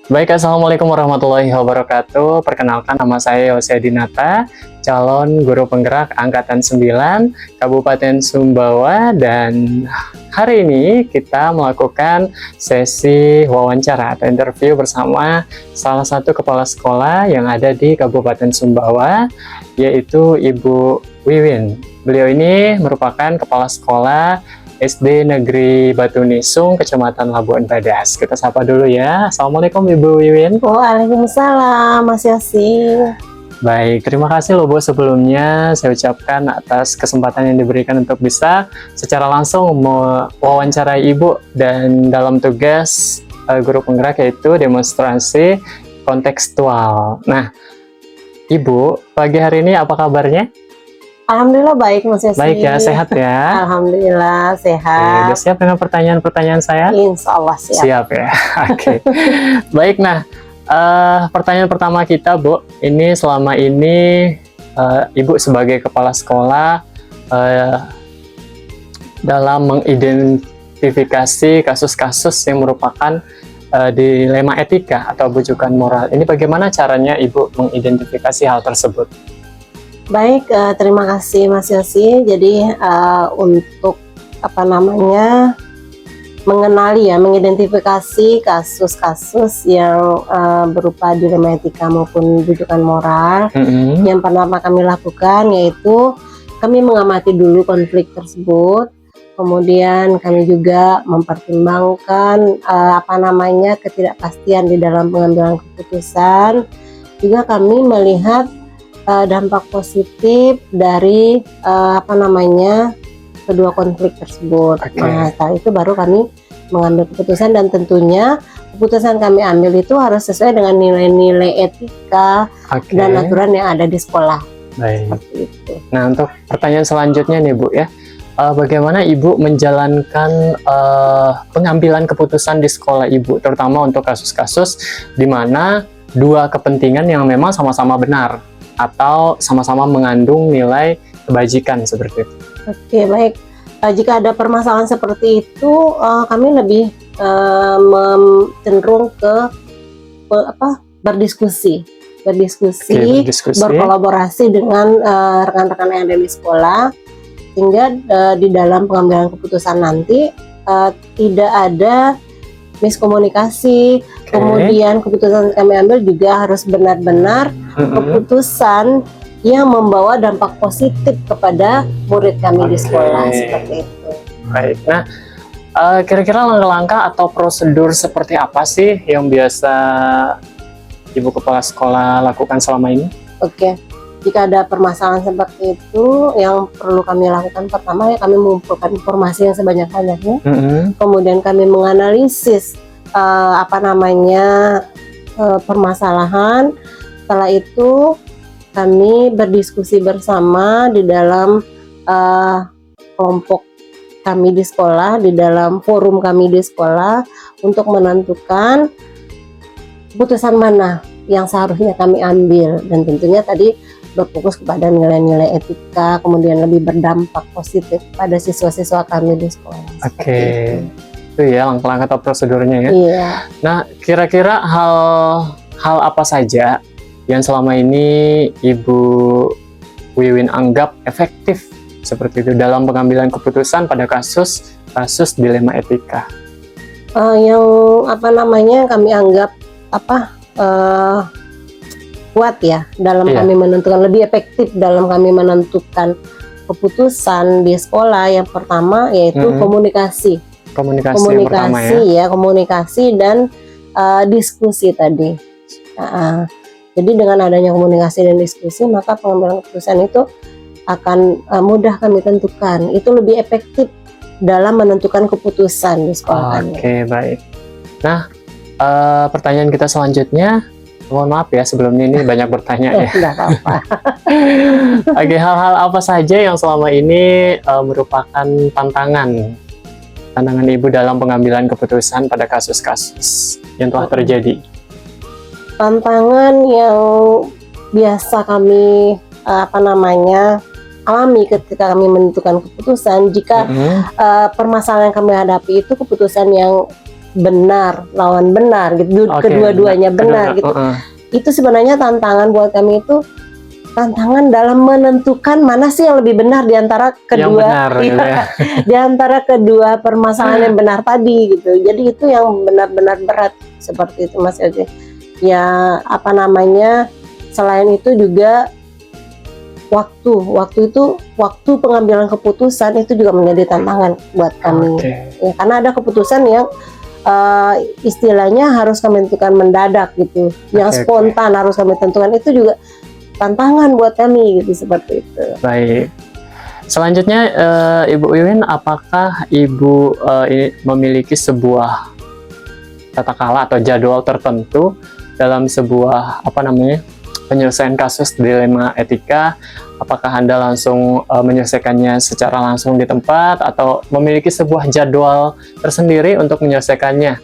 Baik, Assalamualaikum warahmatullahi wabarakatuh. Perkenalkan, nama saya Yose Dinata, calon guru penggerak Angkatan 9, Kabupaten Sumbawa, dan hari ini kita melakukan sesi wawancara atau interview bersama salah satu kepala sekolah yang ada di Kabupaten Sumbawa, yaitu Ibu Wiwin. Beliau ini merupakan kepala sekolah SD Negeri Batu Nisung, Kecamatan Labuan Badas. Kita sapa dulu ya. Assalamualaikum Ibu Wiwin. Waalaikumsalam Mas Yosi. Baik, terima kasih loh Bu sebelumnya saya ucapkan atas kesempatan yang diberikan untuk bisa secara langsung mewawancarai Ibu dan dalam tugas guru penggerak yaitu demonstrasi kontekstual. Nah, Ibu, pagi hari ini apa kabarnya? Alhamdulillah baik Mas Yosi. Baik ya, sehat ya? Alhamdulillah Oke, sehat. udah siap dengan pertanyaan-pertanyaan saya? Insya Allah siap. Siap ya, oke. Baik, nah pertanyaan pertama kita Bu, ini selama ini Ibu sebagai kepala sekolah dalam mengidentifikasi kasus-kasus yang merupakan dilema etika atau bujukan moral. Ini bagaimana caranya Ibu mengidentifikasi hal tersebut? Baik, terima kasih Mas Yosi. Jadi untuk mengenali ya, mengidentifikasi kasus-kasus yang berupa dilema etika maupun bujukan moral. Yang pertama kami lakukan yaitu kami mengamati dulu konflik tersebut. Kemudian kami juga mempertimbangkan ketidakpastian di dalam pengambilan keputusan. Juga kami melihat dampak positif dari kedua konflik tersebut. Okay. Nah, setelah itu baru kami mengambil keputusan dan tentunya keputusan kami ambil itu harus sesuai dengan nilai-nilai etika dan aturan yang ada di sekolah. Baik. Seperti itu. Nah, untuk pertanyaan selanjutnya nih Bu ya, bagaimana Ibu menjalankan pengambilan keputusan di sekolah Ibu, terutama untuk kasus-kasus di mana dua kepentingan yang memang sama-sama benar atau sama-sama mengandung nilai kebajikan seperti itu. Oke, baik. Jika ada permasalahan seperti itu, kami lebih cenderung ke berdiskusi, berkolaborasi dengan rekan-rekan yang ada di sekolah, sehingga di dalam pengambilan keputusan nanti tidak ada miskomunikasi. Kemudian keputusan kami ambil juga harus benar-benar keputusan yang membawa dampak positif kepada murid kami di sekolah, seperti itu. Baik, nah kira-kira langkah-langkah atau prosedur seperti apa sih yang biasa Ibu Kepala Sekolah lakukan selama ini? Oke, jika ada permasalahan seperti itu, yang perlu kami lakukan pertama ya kami mengumpulkan informasi yang sebanyak-banyaknya. Kemudian kami menganalisis permasalahan. Setelah itu kami berdiskusi bersama di dalam kelompok kami di sekolah, di dalam forum kami di sekolah untuk menentukan keputusan mana yang seharusnya kami ambil, dan tentunya tadi berfokus kepada nilai-nilai etika, kemudian lebih berdampak positif pada siswa-siswa kami di sekolah. Oke. Itu ya langkah-langkah atau prosedurnya ya. Iya. Nah, kira-kira hal apa saja yang selama ini Ibu Wiwin anggap efektif seperti itu dalam pengambilan keputusan pada kasus dilema etika? Yang kami anggap kuat ya dalam kami menentukan, lebih efektif dalam kami menentukan keputusan di sekolah. Yang pertama yaitu komunikasi pertama ya, komunikasi dan diskusi tadi. Jadi dengan adanya komunikasi dan diskusi, maka pengambilan keputusan itu akan mudah kami tentukan. Itu lebih efektif dalam menentukan keputusan di sekolah kami. Oke, baik. Nah, pertanyaan kita selanjutnya, mohon maaf ya sebelumnya ini banyak bertanya ya. Tidak apa-apa. Oke, hal-hal apa saja yang selama ini merupakan tantangan Ibu dalam pengambilan keputusan pada kasus-kasus yang telah terjadi? Tantangan yang biasa kami alami ketika kami menentukan keputusan, jika permasalahan yang kami hadapi itu keputusan yang benar, lawan benar gitu. Kedua-duanya benar gitu. Itu sebenarnya tantangan buat kami itu, tantangan dalam menentukan mana sih yang lebih benar di antara kedua di antara kedua permasalahan yang benar tadi gitu. Jadi itu yang benar-benar berat seperti itu Mas Yogi. Ya apa namanya, selain itu juga waktu pengambilan keputusan itu juga menjadi tantangan buat kami. Ya, karena ada keputusan yang istilahnya harus kami tentukan mendadak gitu, yang spontan harus kami tentukan, itu juga tantangan buat kami gitu, seperti itu. Baik. Selanjutnya Ibu Wiwin, apakah Ibu memiliki sebuah tata cara atau jadwal tertentu dalam sebuah penyelesaian kasus dilema etika? Apakah Anda langsung menyelesaikannya secara langsung di tempat atau memiliki sebuah jadwal tersendiri untuk menyelesaikannya?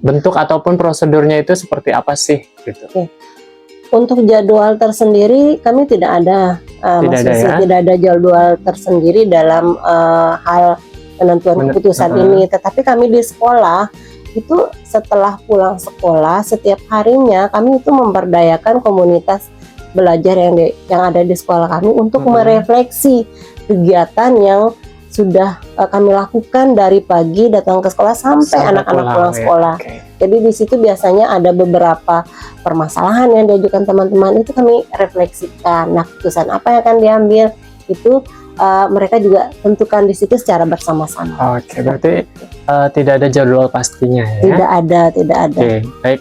Bentuk ataupun prosedurnya itu seperti apa sih? Gitu. Untuk jadwal tersendiri kami tidak ada, tidak ada jadwal tersendiri dalam hal penentuan keputusan ini. Tetapi kami di sekolah itu setelah pulang sekolah setiap harinya kami itu memberdayakan komunitas belajar yang ada di sekolah kami untuk merefleksi kegiatan yang sudah kami lakukan dari pagi datang ke sekolah sampai anak-anak pulang sekolah. Jadi di situ biasanya ada beberapa permasalahan yang diajukan teman-teman, itu kami refleksikan. Nah, keputusan apa yang akan diambil itu mereka juga tentukan di situ secara bersama-sama. Berarti tidak ada jadwal pastinya ya? Tidak ada. Baik.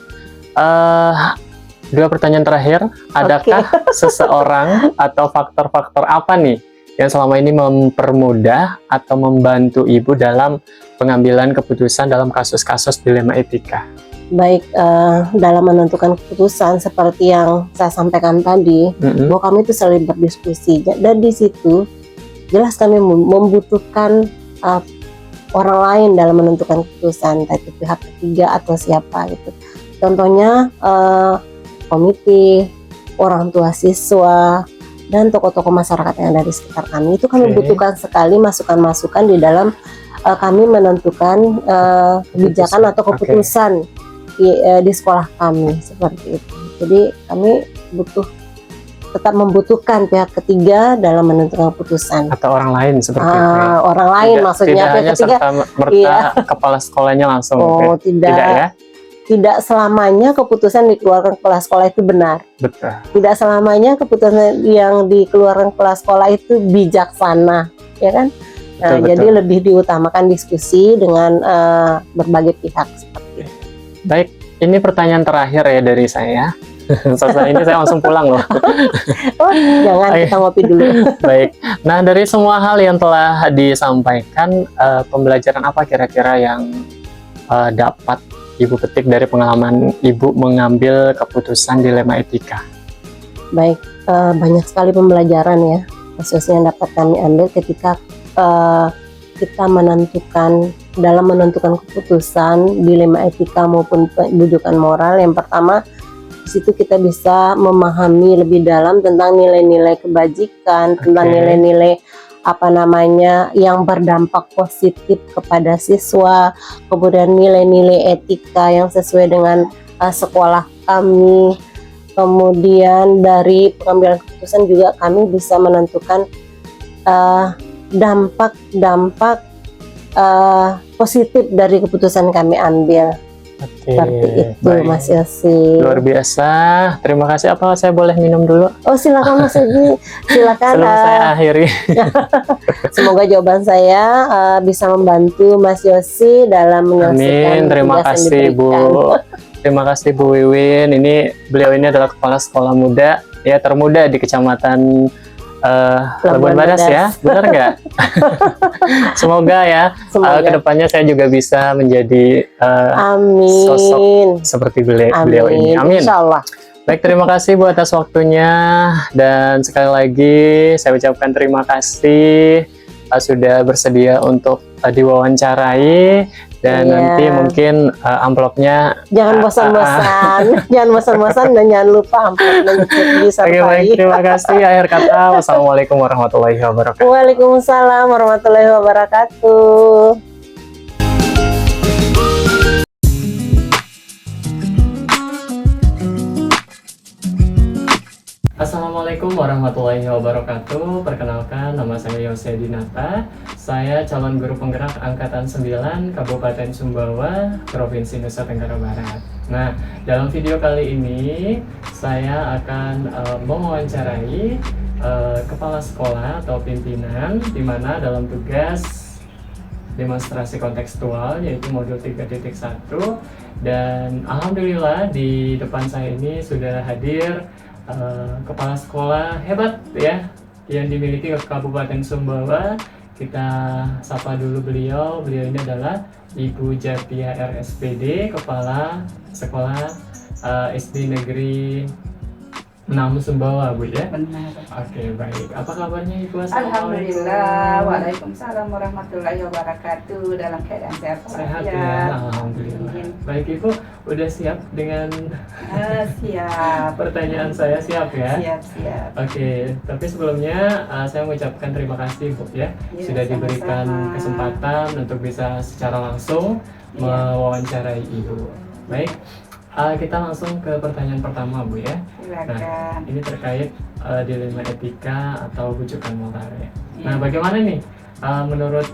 Dua pertanyaan terakhir, adakah seseorang atau faktor-faktor apa nih yang selama ini mempermudah atau membantu Ibu dalam pengambilan keputusan dalam kasus-kasus dilema etika? Baik, dalam menentukan keputusan seperti yang saya sampaikan tadi, bahwa kami itu selalu berdiskusi, dan di situ jelas kami membutuhkan orang lain dalam menentukan keputusan, entah itu pihak ketiga atau siapa gitu. Contohnya komite, orang tua siswa, dan tokoh-tokoh masyarakat yang ada di sekitar kami. Itu kami butuhkan sekali masukan-masukan di dalam kami menentukan kebijakan atau keputusan di sekolah kami, seperti itu. Jadi kami tetap membutuhkan pihak ketiga dalam menentukan keputusan. Atau orang lain seperti itu. Orang lain maksudnya pihak ketiga. Serta-merta kepala sekolahnya langsung. Tidak ya. Tidak selamanya keputusan dikeluarkan kepala sekolah itu benar. Betul. Tidak selamanya keputusan yang dikeluarkan kepala sekolah itu bijaksana, ya kan? Nah, betul. Jadi lebih diutamakan diskusi dengan berbagai pihak seperti itu. Baik, ini pertanyaan terakhir ya dari saya. Selesai ini saya langsung pulang loh. Jangan, kita ngopi dulu. Baik. Nah, dari semua hal yang telah disampaikan, pembelajaran apa kira-kira yang dapat Ibu petik dari pengalaman Ibu mengambil keputusan dilema etika? Baik, banyak sekali pembelajaran ya, khususnya yang dapat kami ambil ketika kita dalam menentukan keputusan dilema etika maupun bujukan moral. Yang pertama, di situ kita bisa memahami lebih dalam tentang nilai-nilai kebajikan, tentang nilai-nilai yang berdampak positif kepada siswa, kemudian nilai-nilai etika yang sesuai dengan sekolah kami. Kemudian dari pengambilan keputusan juga kami bisa menentukan dampak positif dari keputusan kami ambil. Seperti itu, baik. Mas Yosi. Luar biasa. Terima kasih. Apa saya boleh minum dulu? Oh, silakan Mas Yosi. Silakan. Sebelum saya akhiri. Semoga jawaban saya bisa membantu Mas Yosi dalam menyelesaikan. Terima kasih Bu. Terima kasih Bu Wiwin. Beliau ini adalah kepala sekolah muda ya termuda di Kecamatan Labuan Badas ya, benar nggak? Semoga ya kedepannya saya juga bisa menjadi sosok seperti beliau ini. Amin. Insyaallah. Baik, terima kasih Bu atas waktunya, dan sekali lagi saya ucapkan terima kasih sudah bersedia untuk diwawancarai. Dan nanti mungkin amplopnya jangan bosan-bosan, jangan bosan-bosan, dan jangan lupa amplopnya disertai. Baik, terima kasih. Akhir kata, wassalamualaikum warahmatullahi wabarakatuh. Waalaikumsalam warahmatullahi wabarakatuh. warahmatullahi wabarakatuh. Perkenalkan, nama saya Yose Dinata. Saya calon guru penggerak Angkatan 9 Kabupaten Sumbawa, Provinsi Nusa Tenggara Barat. Nah, dalam video kali ini saya akan mewawancarai kepala sekolah atau pimpinan, di mana dalam tugas demonstrasi kontekstual yaitu modul 3.1, dan alhamdulillah di depan saya ini sudah hadir kepala sekolah hebat ya yang dimiliki Kabupaten Sumbawa. Kita sapa dulu beliau. Beliau ini adalah Ibu Jatia RSPD, kepala sekolah SD Negeri 6 Sumbawa, Bu ya? Benar. Oke, baik. Apa kabarnya Ibu? Alhamdulillah. Waalaikumsalam warahmatullahi wabarakatuh. Dalam keadaan sehat Sehat ya, alhamdulillah. Baik Ibu, udah siap dengan siap. pertanyaan saya? Siap ya? Siap. Oke, tapi sebelumnya saya mengucapkan terima kasih Bu ya, Ya, sudah diberikan sama-sama. kesempatan untuk bisa secara langsung Ya. mewawancarai Ibu. Baik, kita langsung ke pertanyaan pertama Bu ya. Silakan. Ini terkait dilema etika atau rujukan moral ya. Ya. Nah, bagaimana nih menurut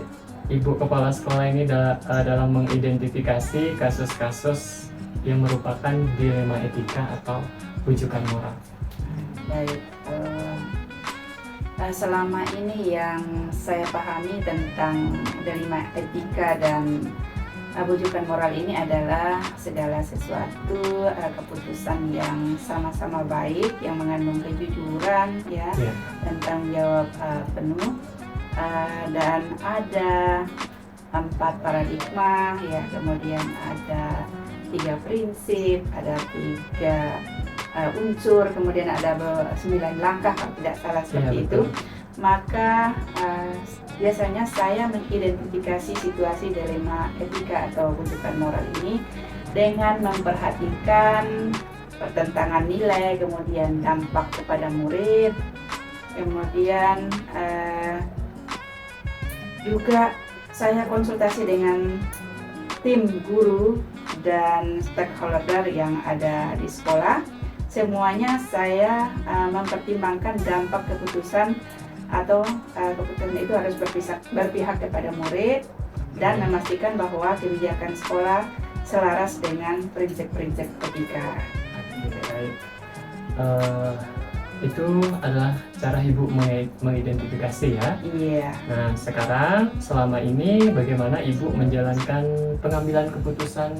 Ibu Kepala Sekolah ini dalam mengidentifikasi kasus-kasus yang merupakan dilema etika atau rujukan moral? Baik. Selama ini yang saya pahami tentang dilema etika dan rujukan moral ini adalah segala sesuatu keputusan yang sama-sama baik, yang mengandung kejujuran ya, dan tanggung jawab penuh, dan ada 4 paradigma ya, kemudian ada 3 prinsip, ada 3 unsur, kemudian ada 9 langkah kalau tidak salah seperti itu. Maka biasanya saya mengidentifikasi situasi dilema etika atau rujukan moral ini dengan memperhatikan pertentangan nilai, kemudian dampak kepada murid, kemudian juga saya konsultasi dengan tim guru dan stakeholder yang ada di sekolah. Semuanya saya mempertimbangkan dampak keputusan atau keputusan itu harus berpihak kepada murid dan memastikan bahwa kebijakan sekolah selaras dengan prinsip-prinsip etika. Baik. Itu adalah cara Ibu mengidentifikasi ya. Iya. Nah, sekarang selama ini bagaimana Ibu menjalankan pengambilan keputusan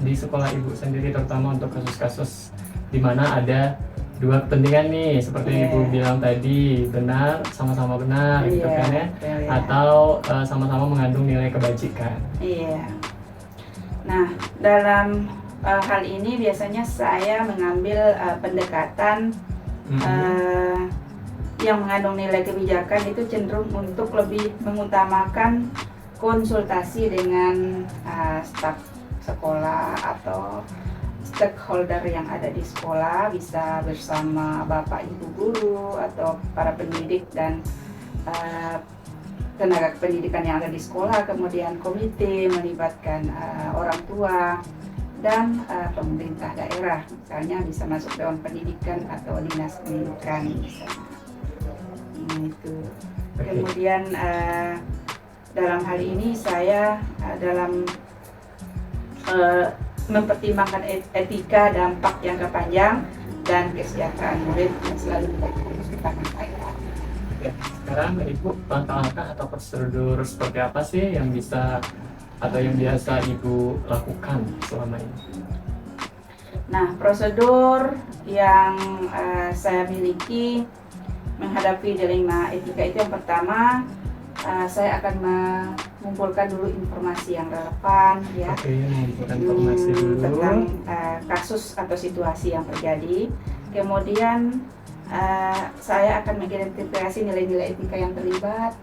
di sekolah Ibu sendiri, terutama untuk kasus-kasus di mana ada 2 kepentingan nih, seperti Ibu bilang tadi, benar, sama-sama benar gitu kan ya, atau sama-sama mengandung nilai kebajikan. Iya. Nah, dalam hal ini biasanya saya mengambil pendekatan yang mengandung nilai kebijakan itu cenderung untuk lebih mengutamakan konsultasi dengan staf sekolah atau stakeholder yang ada di sekolah, bisa bersama Bapak Ibu guru atau para pendidik dan tenaga pendidikan yang ada di sekolah, kemudian komite melibatkan orang tua dan pemerintah daerah, misalnya bisa masuk Dewan Pendidikan atau Dinas Pendidikan misalnya. Itu. Kemudian dalam hal ini saya dalam mempertimbangkan etika, dampak jangka panjang, dan kesejahteraan murid yang selalu menjadi saya. Sekarang Ibu, langkah-langkah atau prosedur seperti apa sih yang bisa atau yang biasa Ibu lakukan selama ini? Nah, prosedur yang saya miliki menghadapi dilema etika itu, yang pertama saya akan mengumpulkan dulu informasi yang relevan ya. Mengumpulkan informasi dulu tentang kasus atau situasi yang terjadi. Kemudian saya akan mengidentifikasi nilai-nilai etika yang terlibat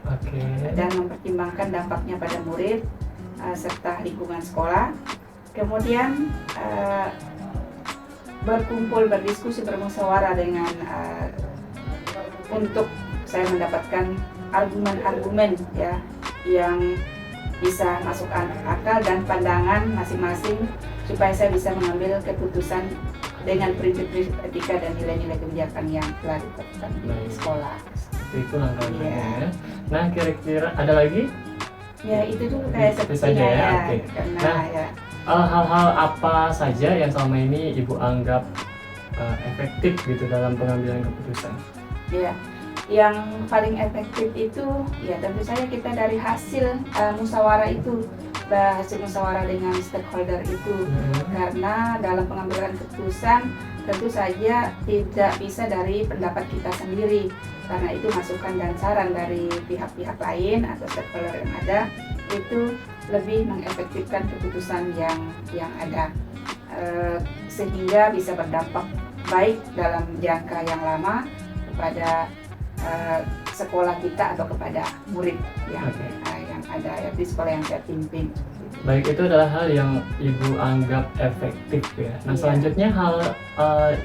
dan mempertimbangkan dampaknya pada murid serta lingkungan sekolah. Kemudian berkumpul, berdiskusi, bermusyawarah dengan untuk saya mendapatkan argumen-argumen ya yang bisa masuk akal dan pandangan masing-masing supaya saya bisa mengambil keputusan dengan prinsip-prinsip etika dan nilai-nilai kebijakan yang telah ditetapkan di sekolah. Itu langkah-langkahnya ya. Nah, kira-kira ada lagi? Ya, itu dulu kayak Itu sepertinya saja ya, ya. oke. Karena Nah, ya. Hal-hal apa saja yang selama ini Ibu anggap efektif gitu dalam pengambilan keputusan? Ya, yang paling efektif itu ya tentu saja kita dari hasil musyawarah itu, hasil musyawarah dengan stakeholder itu. Karena dalam pengambilan keputusan tentu saja tidak bisa dari pendapat kita sendiri, karena itu masukan dan saran dari pihak-pihak lain atau stakeholder yang ada itu lebih mengefektifkan keputusan yang ada, sehingga bisa berdampak baik dalam jangka yang lama kepada sekolah kita atau kepada murid yang ada ya, di sekolah yang saya pimpin. Baik, itu adalah hal yang Ibu anggap efektif ya. Nah, selanjutnya hal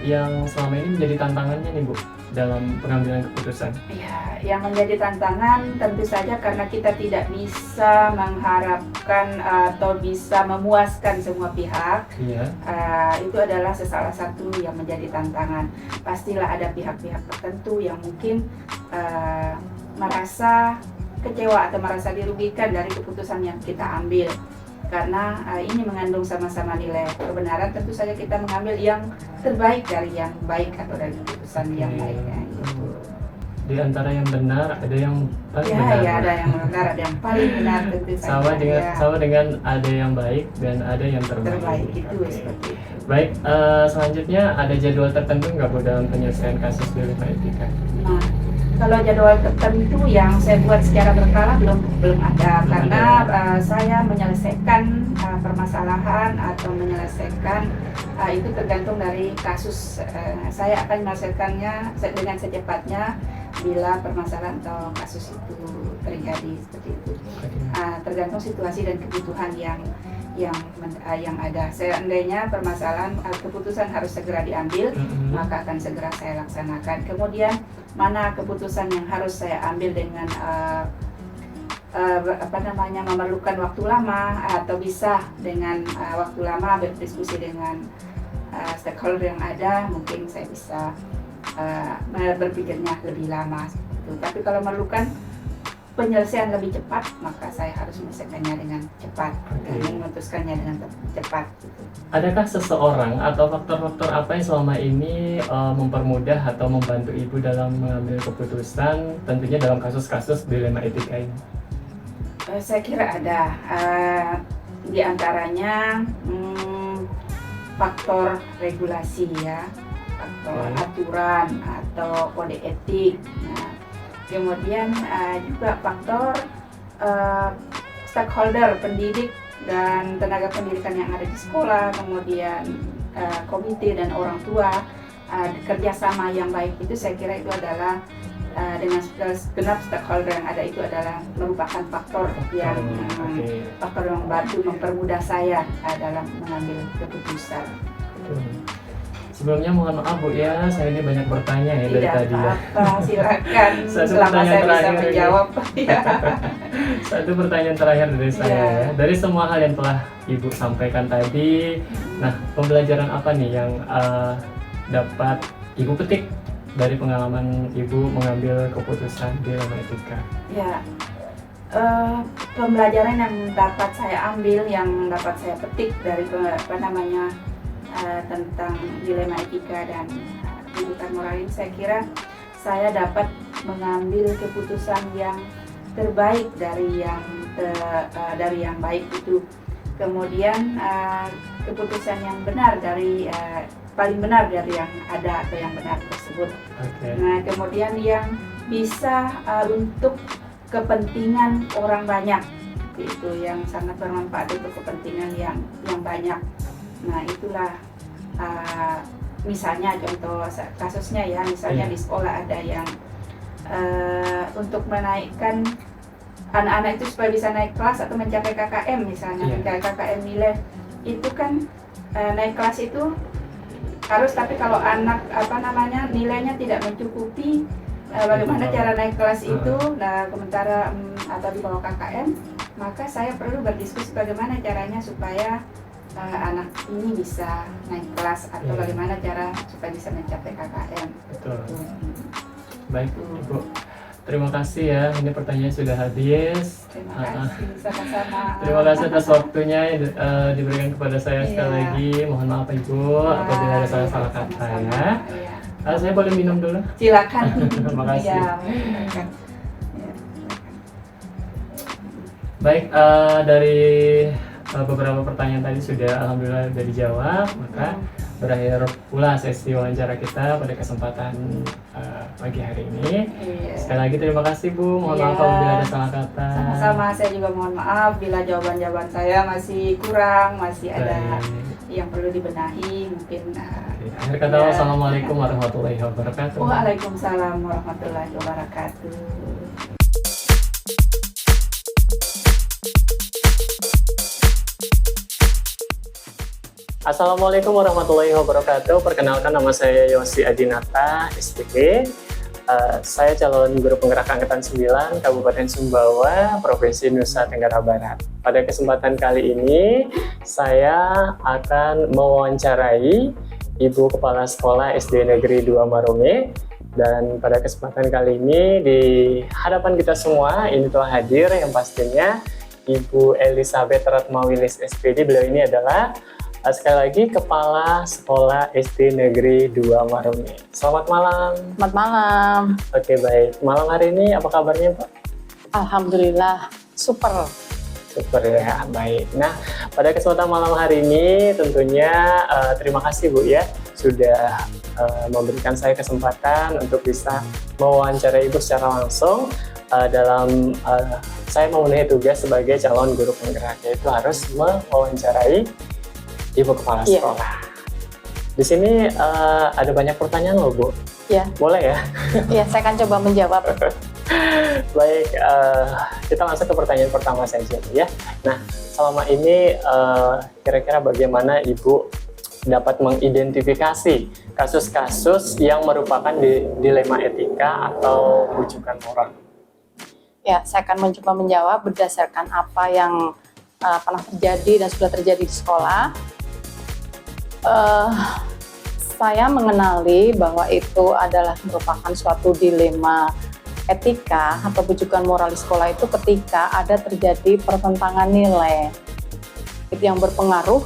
yang selama ini menjadi tantangannya nih Bu dalam pengambilan keputusan. Ya, yang menjadi tantangan tentu saja karena kita tidak bisa mengharapkan atau bisa memuaskan semua pihak. Iya. Itu adalah salah satu yang menjadi tantangan. Pastilah ada pihak-pihak tertentu yang mungkin merasa kecewa atau merasa dirugikan dari keputusan yang kita ambil. Karena ini mengandung sama-sama nilai kebenaran, tentu saja kita mengambil yang terbaik dari yang baik atau dari keputusan yang baiknya. Gitu. Di antara yang benar ada yang paling Ya, benar. ya, ada yang benar, ada yang paling benar tentu saja. Sama dengan ada yang baik dan ada yang terbaik. Terbaik itu seperti itu. Baik, selanjutnya ada jadwal tertentu nggak Bu dalam penyelesaian kasus dilema etika? Nah, kalau jadwal tertentu yang saya buat secara berkala belum ada, karena saya menyelesaikan permasalahan atau menyelesaikan itu tergantung dari kasus. Saya akan menyelesaikannya dengan secepatnya bila permasalahan atau kasus itu terjadi seperti itu. Tergantung situasi dan kebutuhan yang ada. Seandainya permasalahan keputusan harus segera diambil, maka akan segera saya laksanakan. Kemudian mana keputusan yang harus saya ambil dengan memerlukan waktu lama atau bisa dengan waktu lama berdiskusi dengan stakeholder yang ada, mungkin saya bisa berpikirnya lebih lama. Tapi kalau memerlukan penyelesaian lebih cepat, maka saya harus menyelesaikannya dengan cepat, memutuskannya dengan cepat. Gitu. Adakah seseorang atau faktor-faktor apa yang selama ini mempermudah atau membantu Ibu dalam mengambil keputusan, tentunya dalam kasus-kasus dilema etika ini? Saya kira ada. Di antaranya faktor regulasi ya, faktor aturan atau kode etik. Nah, kemudian juga faktor stakeholder, pendidik dan tenaga pendidikan yang ada di sekolah, kemudian komite dan orang tua, kerjasama yang baik itu saya kira itu adalah dengan segenap stakeholder yang ada itu adalah merupakan faktor yang membantu mempermudah saya dalam mengambil keputusan. Sebelumnya mohon maaf Bu ya, saya ini banyak bertanya ya dari tadi ya. Silakan. Selama saya bisa menjawab. Satu pertanyaan terakhir dari saya ya. Dari semua hal yang telah Ibu sampaikan tadi, nah pembelajaran apa nih yang dapat Ibu petik dari pengalaman Ibu mengambil keputusan dilema etika? Ya, pembelajaran yang dapat saya ambil, yang dapat saya petik dari tentang dilema etika dan kehidupan moral ini, saya kira saya dapat mengambil keputusan yang terbaik dari yang baik itu. Kemudian keputusan yang benar dari paling benar dari yang ada atau yang benar tersebut. Nah, kemudian yang bisa untuk kepentingan orang banyak, itu yang sangat bermanfaat untuk kepentingan yang banyak. Nah, itulah misalnya contoh kasusnya ya, misalnya di sekolah ada yang untuk menaikkan anak-anak itu supaya bisa naik kelas atau mencapai KKM misalnya, mencapai KKM nilai itu kan naik kelas itu harus, tapi kalau anak nilainya tidak mencukupi, bagaimana cara naik kelas itu, nah sementara atau di bawah KKM, maka saya perlu berdiskusi bagaimana caranya supaya anak ini bisa naik kelas atau bagaimana cara supaya bisa mencapai KKM. Betul. Baik Ibu, terima kasih ya, ini pertanyaan sudah habis. Terima kasih, sama-sama. Terima kasih atas waktunya diberikan kepada saya sekali lagi. Mohon maaf Ibu apabila ada salah-salah kata ya. Saya boleh minum dulu? Silakan. Terima kasih. Ya, silakan. Baik, dari beberapa pertanyaan tadi sudah alhamdulillah sudah dijawab, maka berakhir pula sesi wawancara kita pada kesempatan pagi hari ini. Sekali lagi terima kasih Bu, mohon maaf apabila ada salah kata. Sama-sama, saya juga mohon maaf bila jawaban-jawaban saya masih kurang, masih ada yang perlu dibenahi mungkin. Akhir kata, wassalamualaikum warahmatullahi wabarakatuh. Waalaikumsalam warahmatullahi wabarakatuh. Assalamualaikum warahmatullahi wabarakatuh. Perkenalkan, nama saya Yosi Adinata, SPG. Saya calon guru penggerak angkatan 9 Kabupaten Sumbawa, Provinsi Nusa Tenggara Barat. Pada kesempatan kali ini, saya akan mewawancarai Ibu Kepala Sekolah SD Negeri 2 Marome. Dan pada kesempatan kali ini, di hadapan kita semua, ini telah hadir yang pastinya Ibu Elizabeth Ratmawilis SPD. Beliau ini adalah sekali lagi Kepala Sekolah SD Negeri 2 Marome. Selamat malam. Selamat malam. Oke, baik. Malam hari ini apa kabarnya Pak? Alhamdulillah, super. Super ya, baik. Nah, pada kesempatan malam hari ini tentunya terima kasih Bu ya sudah memberikan saya kesempatan untuk bisa mewawancarai Ibu secara langsung dalam saya memenuhi tugas sebagai calon guru penggerak, yaitu harus mewawancarai Ibu Kepala Sekolah. Di sini ada banyak pertanyaan loh Bu. Ya. Boleh ya? Ya, saya akan coba menjawab. Baik, kita masuk ke pertanyaan pertama saja ya. Nah, selama ini kira-kira bagaimana Ibu dapat mengidentifikasi kasus-kasus yang merupakan dilema etika atau rujukan moral? Ya, saya akan mencoba menjawab berdasarkan apa yang pernah terjadi dan sudah terjadi di sekolah. Saya mengenali bahwa itu adalah merupakan suatu dilema etika atau rujukan moral di sekolah itu ketika ada terjadi pertentangan nilai itu yang berpengaruh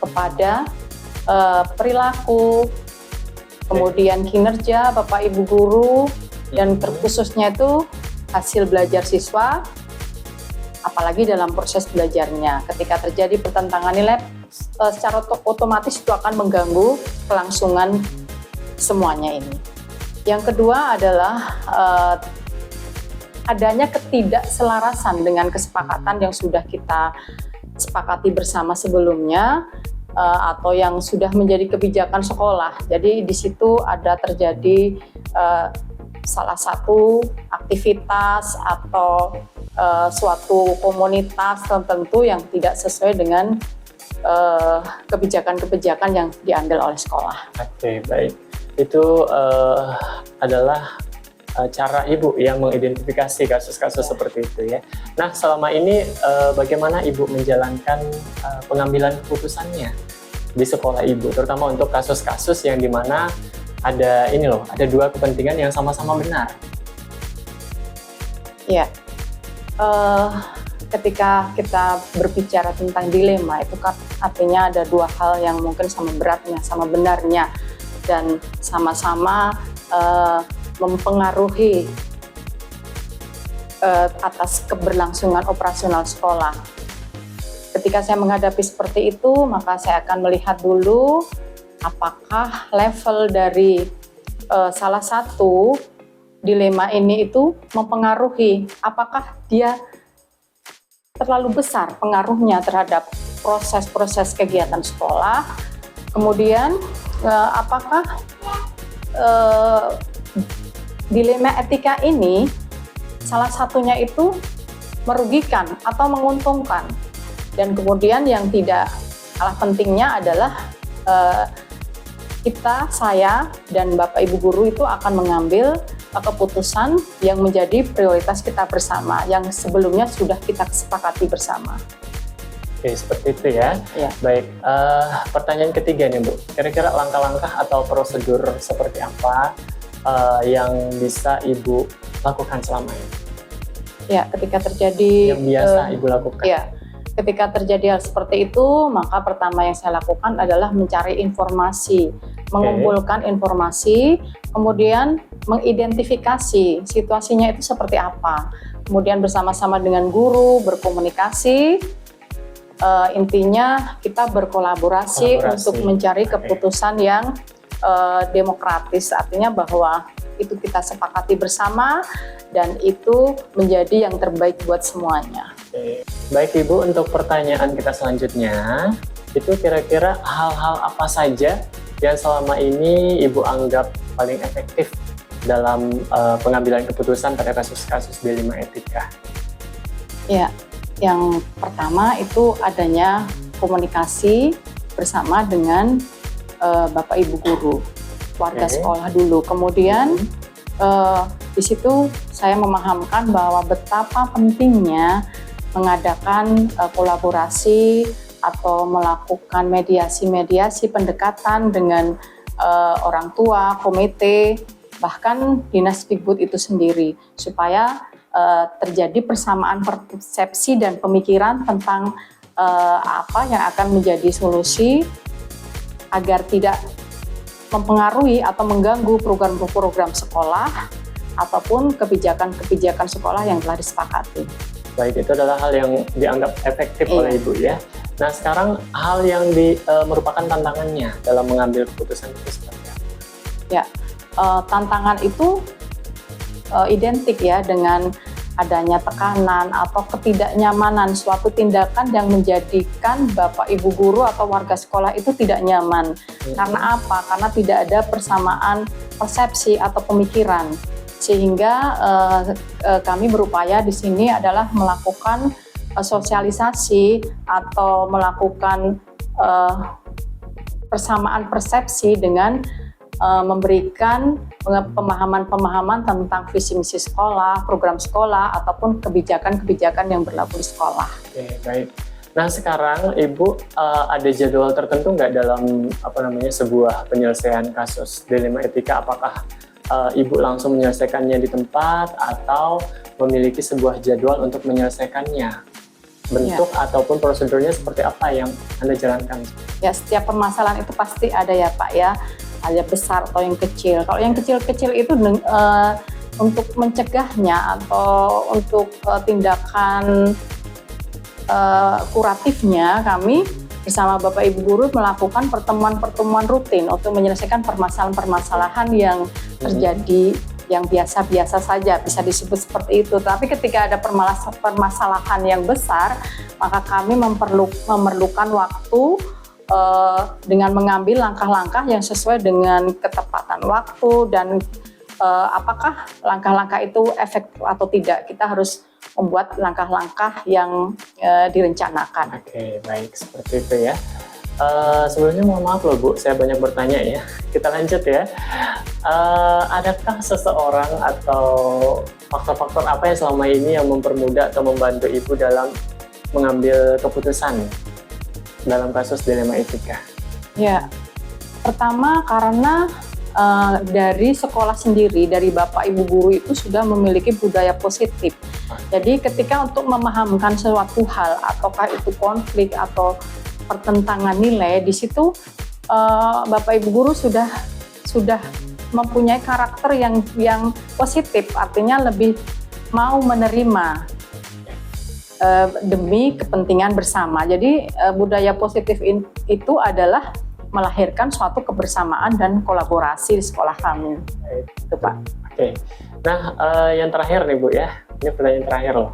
kepada perilaku, kemudian kinerja Bapak Ibu guru, dan terkhususnya itu hasil belajar siswa, apalagi dalam proses belajarnya. Ketika terjadi pertentangan nilai, secara otomatis itu akan mengganggu kelangsungan semuanya ini. Yang kedua adalah adanya ketidakselarasan dengan kesepakatan yang sudah kita sepakati bersama sebelumnya atau yang sudah menjadi kebijakan sekolah. Jadi di situ ada terjadi salah satu aktivitas atau suatu komunitas tertentu yang tidak sesuai dengan kebijakan-kebijakan yang diambil oleh sekolah. Oke, baik. Itu adalah cara Ibu yang mengidentifikasi kasus-kasus seperti itu ya. Nah, selama ini bagaimana Ibu menjalankan pengambilan keputusannya di sekolah Ibu, terutama untuk kasus-kasus yang dimana ada ada dua kepentingan yang sama-sama benar? Ya. Ketika kita berbicara tentang dilema, itu kan artinya ada dua hal yang mungkin sama beratnya, sama benarnya, dan sama-sama mempengaruhi atas keberlangsungan operasional sekolah. Ketika saya menghadapi seperti itu, maka saya akan melihat dulu apakah level dari salah satu dilema ini itu mempengaruhi, apakah dia terlalu besar pengaruhnya terhadap proses-proses kegiatan sekolah. Kemudian apakah dilema etika ini salah satunya itu merugikan atau menguntungkan. Dan kemudian yang tidak kalah pentingnya adalah saya dan Bapak Ibu guru itu akan mengambil keputusan yang menjadi prioritas kita bersama, yang sebelumnya sudah kita sepakati bersama. Oke, seperti itu ya. Iya. Baik, pertanyaan ketiga nih Bu, kira-kira langkah-langkah atau prosedur seperti apa yang bisa Ibu lakukan selama ini? Ya, ketika terjadi Yang biasa Ibu lakukan? Ya, ketika terjadi hal seperti itu, maka pertama yang saya lakukan adalah mencari informasi, mengumpulkan informasi, kemudian mengidentifikasi situasinya itu seperti apa. Kemudian bersama-sama dengan guru berkomunikasi, intinya kita berkolaborasi untuk mencari keputusan yang demokratis, artinya bahwa itu kita sepakati bersama dan itu menjadi yang terbaik buat semuanya. Oke. Baik Ibu, untuk pertanyaan kita selanjutnya, itu kira-kira hal-hal apa saja yang selama ini Ibu anggap paling efektif dalam pengambilan keputusan pada kasus-kasus D5 etika? Ya, yang pertama itu adanya komunikasi bersama dengan Bapak Ibu guru, warga sekolah dulu. Kemudian di situ saya memahamkan bahwa betapa pentingnya mengadakan kolaborasi atau melakukan mediasi-mediasi pendekatan dengan orang tua, komite, bahkan Dinas Dikbud itu sendiri, supaya terjadi persamaan persepsi dan pemikiran tentang apa yang akan menjadi solusi agar tidak mempengaruhi atau mengganggu program-program sekolah ataupun kebijakan-kebijakan sekolah yang telah disepakati. Baik, itu adalah hal yang dianggap efektif oleh Ibu ya. Nah, sekarang hal yang merupakan tantangannya dalam mengambil keputusan itu seperti apa? Ya, tantangan itu identik ya dengan adanya tekanan atau ketidaknyamanan suatu tindakan yang menjadikan Bapak Ibu guru atau warga sekolah itu tidak nyaman. Karena apa? Karena tidak ada persamaan persepsi atau pemikiran. Sehingga kami berupaya di sini adalah melakukan sosialisasi atau melakukan persamaan persepsi dengan memberikan pemahaman-pemahaman tentang visi misi sekolah, program sekolah, ataupun kebijakan-kebijakan yang berlaku di sekolah. Oke, baik. Nah, sekarang Ibu ada jadwal tertentu nggak dalam sebuah penyelesaian kasus D5 etika? Apakah Ibu langsung menyelesaikannya di tempat atau memiliki sebuah jadwal untuk menyelesaikannya? Bentuk ataupun prosedurnya seperti apa yang Anda jalankan? Ya, setiap permasalahan itu pasti ada ya Pak ya. Ada besar atau yang kecil. Kalau yang kecil-kecil itu untuk mencegahnya atau untuk tindakan kuratifnya, kami bersama Bapak Ibu guru melakukan pertemuan-pertemuan rutin untuk menyelesaikan permasalahan-permasalahan yang terjadi yang biasa-biasa saja, bisa disebut seperti itu. Tapi ketika ada permasalahan yang besar, maka kami memerlukan waktu dengan mengambil langkah-langkah yang sesuai dengan ketepatan waktu dan apakah langkah-langkah itu efektif atau tidak. Kita harus membuat langkah-langkah yang direncanakan. Oke, baik, seperti itu ya. Sebelumnya mohon maaf loh Bu, saya banyak bertanya ya. Kita lanjut ya. Adakah seseorang atau faktor-faktor apa yang selama ini yang mempermudah atau membantu Ibu dalam mengambil keputusan dalam kasus dilema etika? Ya, pertama karena dari sekolah sendiri, dari Bapak Ibu guru itu sudah memiliki budaya positif. Jadi ketika untuk memahamkan suatu hal, ataukah itu konflik atau pertentangan nilai, di situ Bapak Ibu guru sudah mempunyai karakter yang positif, artinya lebih mau menerima demi kepentingan bersama. Jadi budaya positif itu adalah melahirkan suatu kebersamaan dan kolaborasi di sekolah kami. Itu Pak. Oke. Nah, yang terakhir nih Bu ya, ini pertanyaan terakhir loh.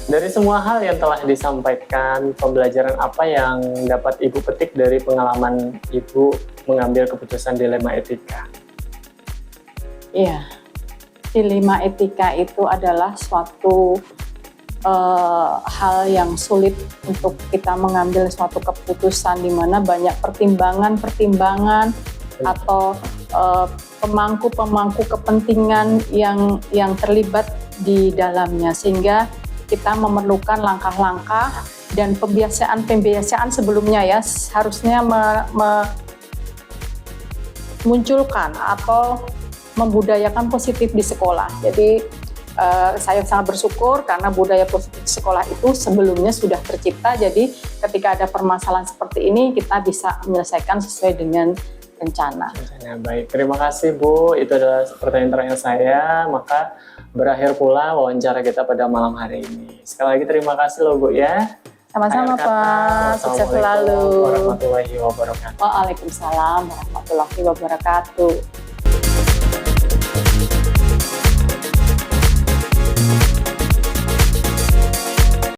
Dari semua hal yang telah disampaikan, pembelajaran apa yang dapat Ibu petik dari pengalaman Ibu mengambil keputusan dilema etika? Iya, dilema etika itu adalah suatu hal yang sulit untuk kita mengambil suatu keputusan di mana banyak pertimbangan atau pemangku kepentingan yang terlibat di dalamnya, sehingga kita memerlukan langkah-langkah dan pembiasaan sebelumnya ya harusnya munculkan atau membudayakan positif di sekolah. Jadi saya sangat bersyukur karena budaya positif di sekolah itu sebelumnya sudah tercipta. Jadi ketika ada permasalahan seperti ini kita bisa menyelesaikan sesuai dengan rencana. Baik, terima kasih Bu. Itu adalah pertanyaan terakhir saya. Maka berakhir pula wawancara kita pada malam hari ini. Sekali lagi terima kasih loh Bu ya. Sama-sama Pak, sukses selalu. Assalamualaikum warahmatullahi wabarakatuh. Waalaikumsalam warahmatullahi wabarakatuh.